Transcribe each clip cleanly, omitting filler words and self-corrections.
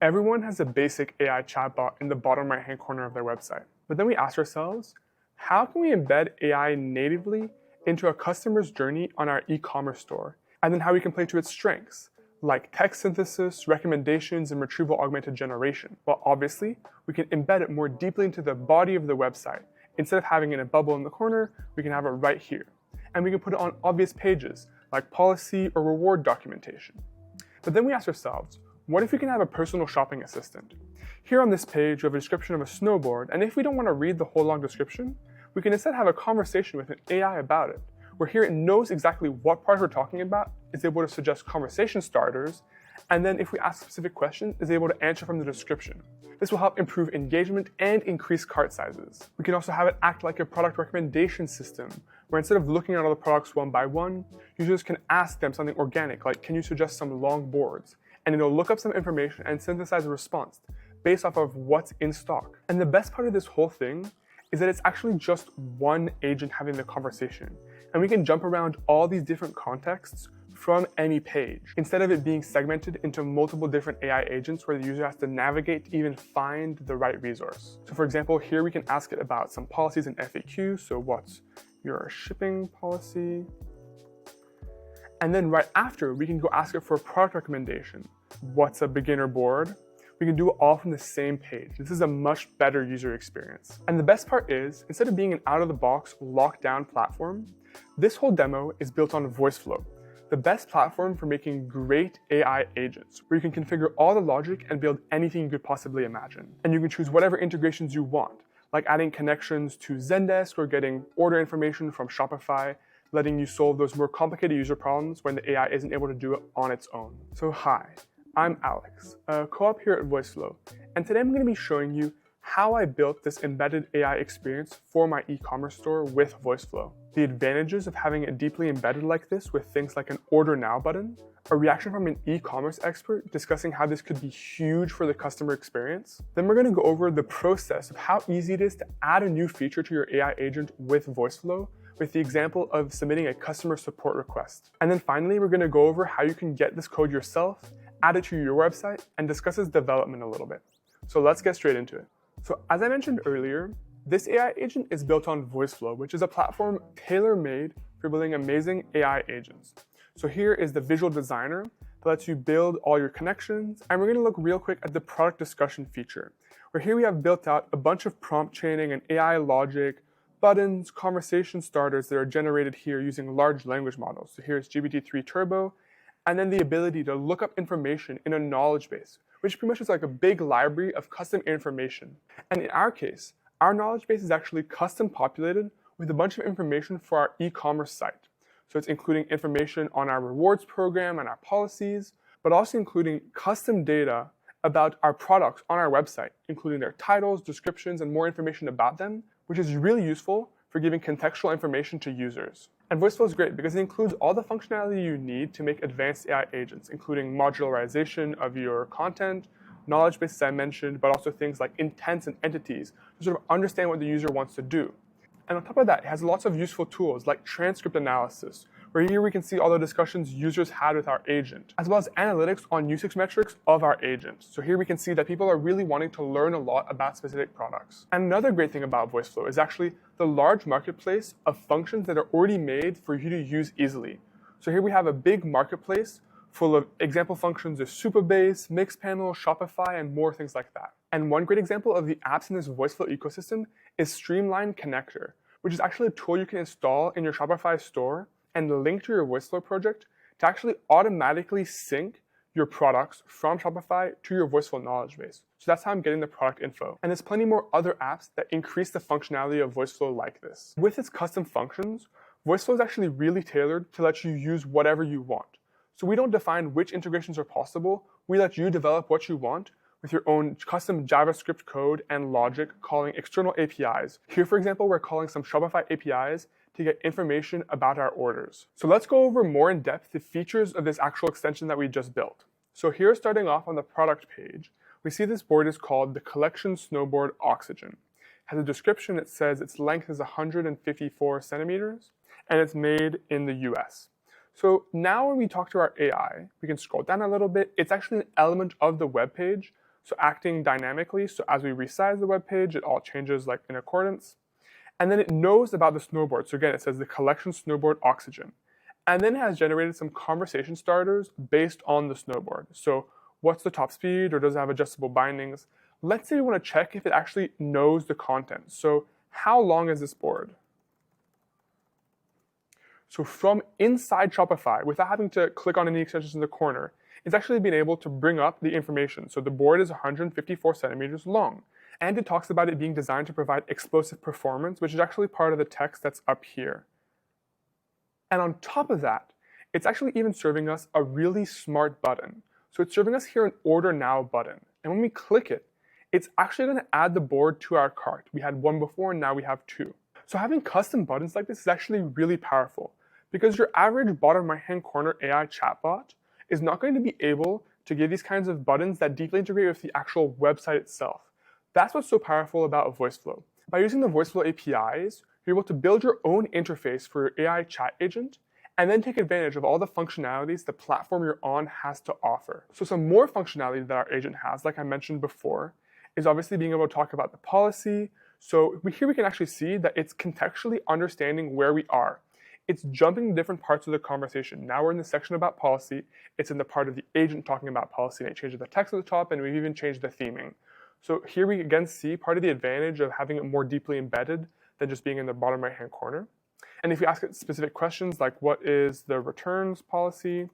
Everyone has a basic AI chatbot in the bottom right-hand corner of their website. But then we ask ourselves, how can we embed AI natively into a customer's journey on our e-commerce store? And then how we can play to its strengths, like text synthesis, recommendations, and retrieval augmented generation. Well, obviously, we can embed it more deeply into the body of the website. Instead of having it in a bubble in the corner, we can have it right here. And we can put it on obvious pages, like policy or reward documentation. But then we ask ourselves, what if we can have a personal shopping assistant? Here on this page, we have a description of a snowboard, and if we don't want to read the whole long description, we can instead have a conversation with an AI about it, where here it knows exactly what part we're talking about, is able to suggest conversation starters, and then if we ask specific questions, is able to answer from the description. This will help improve engagement and increase cart sizes. We can also have it act like a product recommendation system, where instead of looking at all the products one by one, users can ask them something organic, like can you suggest some long boards? And it'll look up some information and synthesize a response based off of what's in stock. And the best part of this whole thing is that it's actually just one agent having the conversation. And we can jump around all these different contexts from any page, instead of it being segmented into multiple different AI agents where the user has to navigate to even find the right resource. So for example, here we can ask it about some policies and FAQs. So what's your shipping policy? And then right after, we can go ask it for a product recommendation. What's a beginner board? We can do it all from the same page. This is a much better user experience. And the best part is, instead of being an out-of-the-box, locked-down platform, this whole demo is built on Voiceflow, the best platform for making great AI agents, where you can configure all the logic and build anything you could possibly imagine. And you can choose whatever integrations you want, like adding connections to Zendesk or getting order information from Shopify, letting you solve those more complicated user problems when the AI isn't able to do it on its own. So hi, I'm Alex, a co-op here at Voiceflow, and today I'm going to be showing you how I built this embedded AI experience for my e-commerce store with Voiceflow. The advantages of having it deeply embedded like this with things like an Order Now button, a reaction from an e-commerce expert discussing how this could be huge for the customer experience. Then we're going to go over the process of how easy it is to add a new feature to your AI agent with Voiceflow, with the example of submitting a customer support request. And then finally, we're going to go over how you can get this code yourself, add it to your website, and discuss its development a little bit. So let's get straight into it. So as I mentioned earlier, this AI agent is built on Voiceflow, which is a platform tailor-made for building amazing AI agents. So here is the visual designer that lets you build all your connections. And we're going to look real quick at the product discussion feature, where here we have built out a bunch of prompt chaining and AI logic, buttons, conversation starters that are generated here using large language models. So here's GPT-3 Turbo, and then the ability to look up information in a knowledge base, which pretty much is like a big library of custom information. And in our case, our knowledge base is actually custom populated with a bunch of information for our e-commerce site. So it's including information on our rewards program and our policies, but also including custom data about our products on our website, including their titles, descriptions, and more information about them, which is really useful for giving contextual information to users. And Voiceflow is great because it includes all the functionality you need to make advanced AI agents, including modularization of your content, knowledge bases I mentioned, but also things like intents and entities to sort of understand what the user wants to do. And on top of that, it has lots of useful tools like transcript analysis, where here we can see all the discussions users had with our agent, as well as analytics on usage metrics of our agent. So here we can see that people are really wanting to learn a lot about specific products. And another great thing about Voiceflow is actually the large marketplace of functions that are already made for you to use easily. So here we have a big marketplace full of example functions of Supabase, Mixpanel, Shopify, and more things like that. And one great example of the apps in this Voiceflow ecosystem is Streamline Connector, which is actually a tool you can install in your Shopify store and link to your Voiceflow project to actually automatically sync your products from Shopify to your Voiceflow knowledge base. So that's how I'm getting the product info. And there's plenty more other apps that increase the functionality of Voiceflow like this. With its custom functions, Voiceflow is actually really tailored to let you use whatever you want. So we don't define which integrations are possible. We let you develop what you want with your own custom JavaScript code and logic calling external APIs. Here, for example, we're calling some Shopify APIs to get information about our orders. So let's go over more in depth the features of this actual extension that we just built. So here, starting off on the product page, we see this board is called the Collection Snowboard Oxygen. It has a description that says its length is 154 centimeters and it's made in the US. So now when we talk to our AI, we can scroll down a little bit. It's actually an element of the web page, so acting dynamically. So as we resize the web page, it all changes like in accordance. And then it knows about the snowboard. So again, it says the collection snowboard oxygen. And then it has generated some conversation starters based on the snowboard. So what's the top speed, or does it have adjustable bindings? Let's say we want to check if it actually knows the content. So how long is this board? So from inside Shopify, without having to click on any extensions in the corner, it's actually been able to bring up the information. So the board is 154 centimeters long. And it talks about it being designed to provide explosive performance, which is actually part of the text that's up here. And on top of that, it's actually even serving us a really smart button. So it's serving us here an Order Now button. And when we click it, it's actually going to add the board to our cart. We had one before, and now we have two. So having custom buttons like this is actually really powerful, because your average bottom right-hand corner AI chatbot is not going to be able to give these kinds of buttons that deeply integrate with the actual website itself. That's what's so powerful about Voiceflow. By using the Voiceflow APIs, you're able to build your own interface for your AI chat agent, and then take advantage of all the functionalities the platform you're on has to offer. So some more functionality that our agent has, like I mentioned before, is obviously being able to talk about the policy. So here we can actually see that it's contextually understanding where we are. It's jumping to different parts of the conversation. Now we're in the section about policy. It's in the part of the agent talking about policy, and it changes the text at the top, and we've even changed the theming. So here we again see part of the advantage of having it more deeply embedded than just being in the bottom right-hand corner. And if we ask it specific questions like what is the returns policy,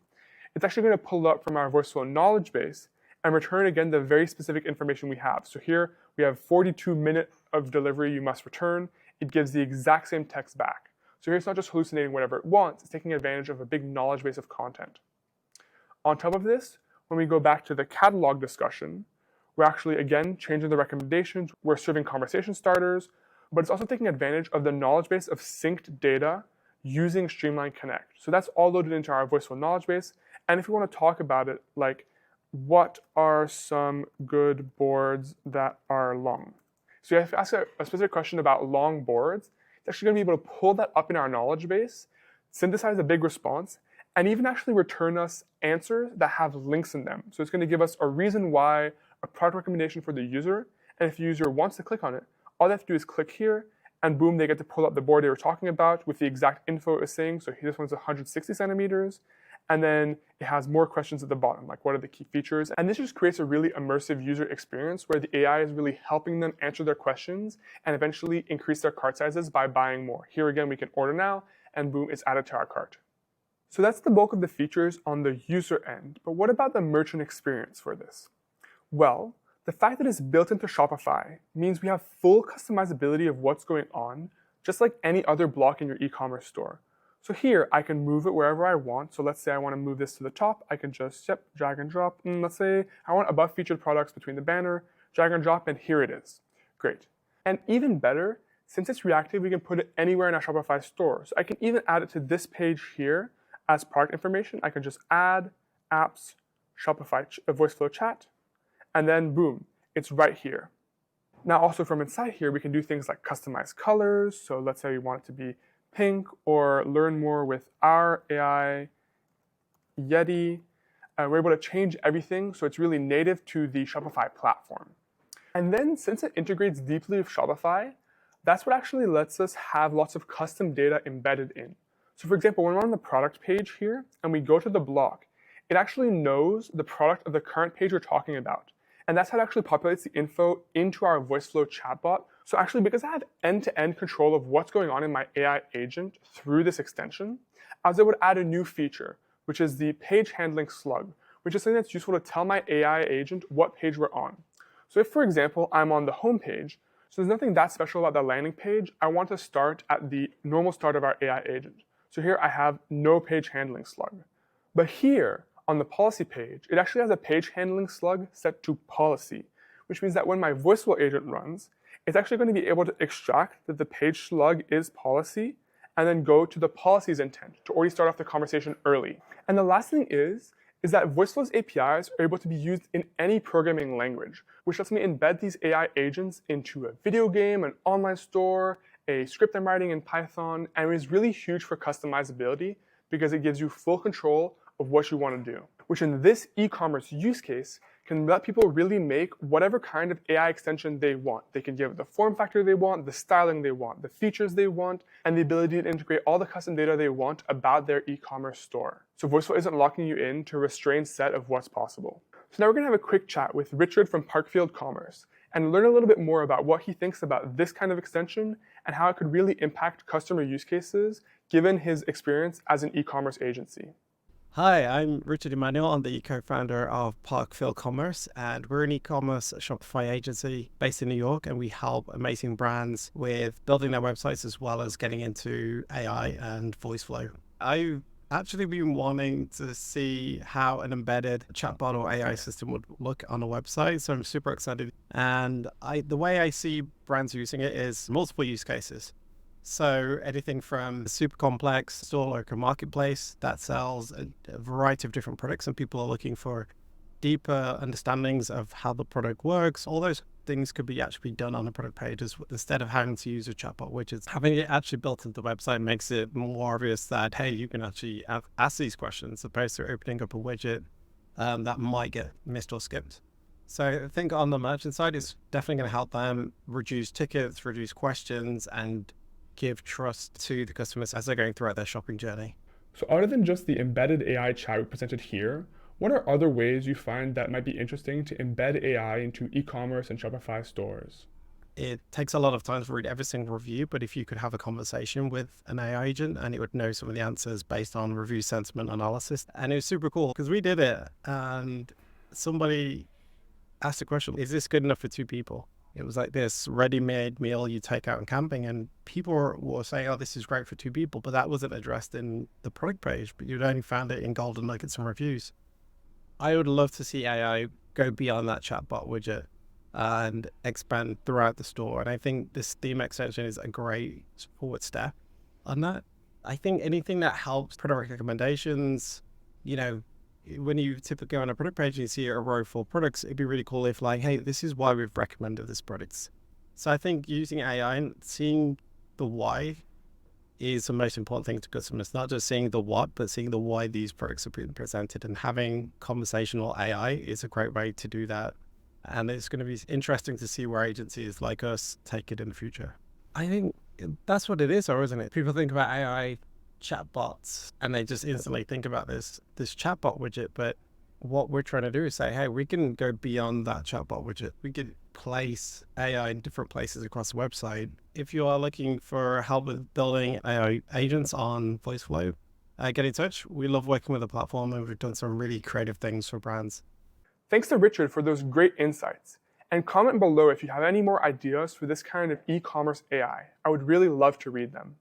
it's actually going to pull up from our Voiceflow knowledge base and return again the very specific information we have. So here we have 42 minutes of delivery you must return. It gives the exact same text back. So here it's not just hallucinating whatever it wants, it's taking advantage of a big knowledge base of content. On top of this, when we go back to the catalog discussion, we're actually, again, changing the recommendations. We're serving conversation starters, but it's also taking advantage of the knowledge base of synced data using Streamline Connect. So that's all loaded into our Voiceflow knowledge base. And if we want to talk about it, like what are some good boards that are long? So you have to ask a specific question about long boards. It's actually going to be able to pull that up in our knowledge base, synthesize a big response, and even actually return us answers that have links in them. So it's going to give us a reason why, a product recommendation for the user, and if the user wants to click on it, all they have to do is click here, and boom, they get to pull up the board they were talking about with the exact info it was saying. So this one's 160 centimeters, and then it has more questions at the bottom, like what are the key features? And this just creates a really immersive user experience where the AI is really helping them answer their questions and eventually increase their cart sizes by buying more. Here again, we can order now, and boom, it's added to our cart. So that's the bulk of the features on the user end, but what about the merchant experience for this? Well, the fact that it's built into Shopify means we have full customizability of what's going on, just like any other block in your e-commerce store. So here, I can move it wherever I want. So let's say I want to move this to the top. I can just, drag and drop. Let's say I want above featured products between the banner, drag and drop, and here it is. Great. And even better, since it's reactive, we can put it anywhere in our Shopify store. So I can even add it to this page here as product information. I can just add apps, Shopify Voiceflow chat, and then boom, it's right here. Now also from inside here, we can do things like customize colors. So let's say we want it to be pink, or learn more with our AI Yeti. We're able to change everything so it's really native to the Shopify platform. And then since it integrates deeply with Shopify, that's what actually lets us have lots of custom data embedded in. So for example, when we're on the product page here and we go to the block, it actually knows the product of the current page we're talking about. And that's how it actually populates the info into our Voiceflow chatbot. So actually, because I have end-to-end control of what's going on in my AI agent through this extension, I was able to add a new feature, which is the page handling slug, which is something that's useful to tell my AI agent what page we're on. So if, for example, I'm on the home page, so there's nothing that special about the landing page, I want to start at the normal start of our AI agent. So here I have no page handling slug. But here, on the policy page, it actually has a page handling slug set to policy, which means that when my Voiceflow agent runs, it's actually going to be able to extract that the page slug is policy and then go to the policy's intent to already start off the conversation early. And the last thing is that Voiceflow's APIs are able to be used in any programming language, which lets me embed these AI agents into a video game, an online store, a script I'm writing in Python, and it is really huge for customizability because it gives you full control of what you want to do, which in this e-commerce use case can let people really make whatever kind of AI extension they want. They can give it the form factor they want, the styling they want, the features they want, and the ability to integrate all the custom data they want about their e-commerce store. So Voiceflow isn't locking you in to a restrained set of what's possible. So now we're going to have a quick chat with Richard from Parkfield Commerce and learn a little bit more about what he thinks about this kind of extension and how it could really impact customer use cases given his experience as an e-commerce agency. Hi, I'm Richard Emanuel. I'm the co-founder of Parkfield Commerce, and we're an e-commerce Shopify agency based in New York, and we help amazing brands with building their websites as well as getting into AI and Voiceflow. I've actually been wanting to see how an embedded chatbot or AI system would look on a website, so I'm super excited. And the way I see brands using it is multiple use cases. So anything from a super complex store like a marketplace that sells a variety of different products, and people are looking for deeper understandings of how the product works. All those things could be actually done on a product page instead of having to use a chatbot widget. Having it actually built into the website makes it more obvious that, hey, you can actually ask these questions opposed to opening up a widget that might get missed or skipped. So I think on the merchant side, it's definitely going to help them reduce tickets, reduce questions, and give trust to the customers as they're going throughout their shopping journey. So other than just the embedded AI chat we presented here, what are other ways you find that might be interesting to embed AI into e-commerce and Shopify stores? It takes a lot of time to read every single review, but if you could have a conversation with an AI agent and it would know some of the answers based on review sentiment analysis. And it was super cool because we did it and somebody asked the question, is this good enough for two people? It was like this ready-made meal you take out on camping, and people were saying, oh, this is great for two people, but that wasn't addressed in the product page, but you'd only found it in golden nuggets and reviews. I would love to see AI go beyond that chatbot widget and expand throughout the store. And I think this theme extension is a great forward step on that. I think anything that helps product recommendations, when you typically go on a product page and you see a row full of products, it'd be really cool if like, hey, this is why we've recommended this product. So I think using AI and seeing the why is the most important thing to customers, not just seeing the what, but seeing the why these products are being presented, and having conversational AI is a great way to do that. And it's going to be interesting to see where agencies like us take it in the future. I think that's what it is, or isn't it? People think about AI chatbots and they just instantly think about this chatbot widget, but what we're trying to do is say, hey, we can go beyond that chatbot widget. We could place AI in different places across the website. If you are looking for help with building AI agents on Voiceflow, get in touch. We love working with the platform, and we've done some really creative things for brands. Thanks to Richard for those great insights. And comment below if you have any more ideas for this kind of e-commerce AI. I would really love to read them.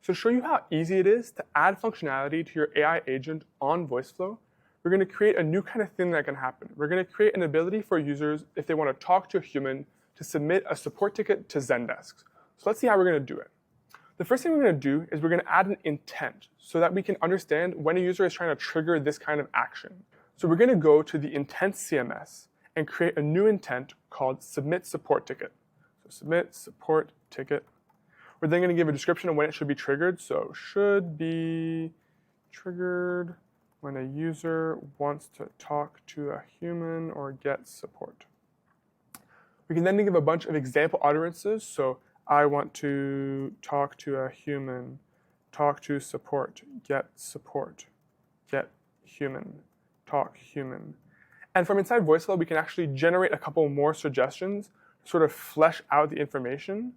So to show you how easy it is to add functionality to your AI agent on Voiceflow, we're going to create a new kind of thing that can happen. We're going to create an ability for users, if they want to talk to a human, to submit a support ticket to Zendesk. So let's see how we're going to do it. The first thing we're going to do is we're going to add an intent so that we can understand when a user is trying to trigger this kind of action. So we're going to go to the intent CMS and create a new intent called submit support ticket. So submit support ticket. We're then going to give a description of when it should be triggered. So should be triggered when a user wants to talk to a human or get support. We can then give a bunch of example utterances. So I want to talk to a human, talk to support, get human, talk human. And from inside Voiceflow, we can actually generate a couple more suggestions, sort of flesh out the information,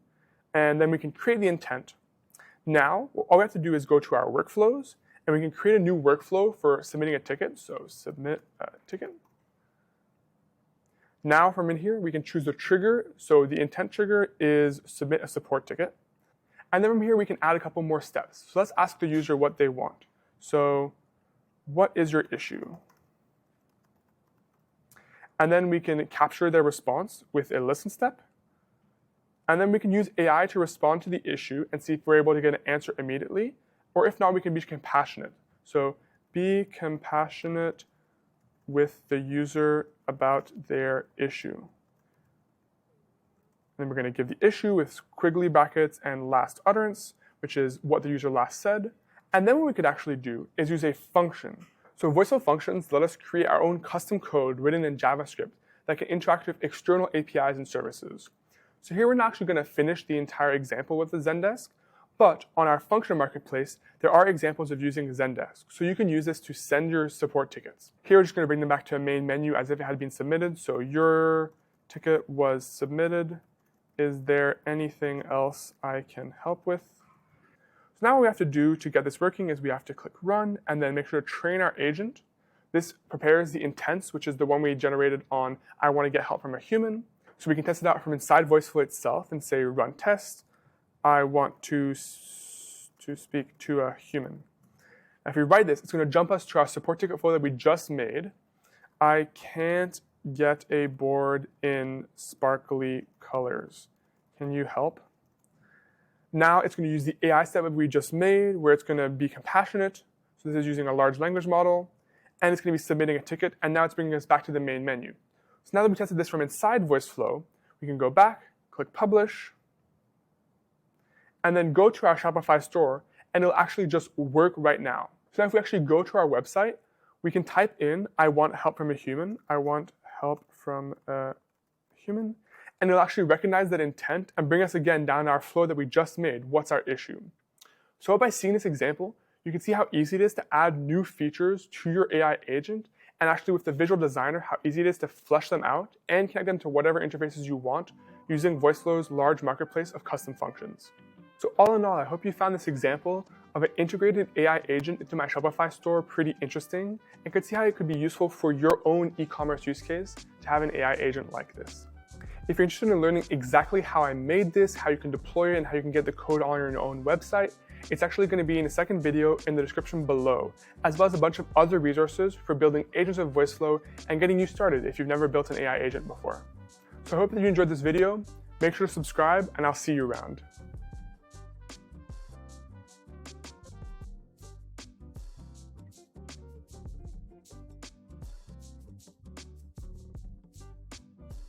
and then we can create the intent. Now, all we have to do is go to our workflows, and we can create a new workflow for submitting a ticket. So submit a ticket. Now from in here, we can choose the trigger. So the intent trigger is submit a support ticket. And then from here, we can add a couple more steps. So let's ask the user what they want. So what is your issue? And then we can capture their response with a listen step. And then we can use AI to respond to the issue and see if we're able to get an answer immediately. Or if not, we can be compassionate. So be compassionate with the user about their issue. Then we're going to give the issue with squiggly brackets and last utterance, which is what the user last said. And then what we could actually do is use a function. So Voiceflow functions let us create our own custom code written in JavaScript that can interact with external APIs and services. So here we're not actually going to finish the entire example with the Zendesk, but on our function marketplace, there are examples of using Zendesk. So you can use this to send your support tickets. Here we're just going to bring them back to a main menu as if it had been submitted. So your ticket was submitted. Is there anything else I can help with? So now what we have to do to get this working is we have to click run and then make sure to train our agent. This prepares the intents, which is the one we generated on I want to get help from a human. So we can test it out from inside Voiceflow itself and say run test. I want to speak to a human. If we write this, it's going to jump us to our support ticket flow that we just made. I can't get a board in sparkly colors. Can you help? Now it's going to use the AI step that we just made, where it's going to be compassionate. So this is using a large language model, and it's going to be submitting a ticket, and now it's bringing us back to the main menu. So now that we tested this from inside Voiceflow, we can go back, click publish, and then go to our Shopify store, and it'll actually just work right now. So now if we actually go to our website, we can type in, I want help from a human. I want help from a human. And it'll actually recognize that intent and bring us again down our flow that we just made. What's our issue? So by seeing this example, you can see how easy it is to add new features to your AI agent, and actually with the visual designer, how easy it is to flesh them out and connect them to whatever interfaces you want using Voiceflow's large marketplace of custom functions. So all in all, I hope you found this example of an integrated AI agent into my Shopify store pretty interesting and could see how it could be useful for your own e-commerce use case to have an AI agent like this. If you're interested in learning exactly how I made this, how you can deploy it, and how you can get the code on your own website, it's actually going to be in a second video in the description below, as well as a bunch of other resources for building agents with Voiceflow and getting you started if you've never built an AI agent before. So I hope that you enjoyed this video. Make sure to subscribe, and I'll see you around.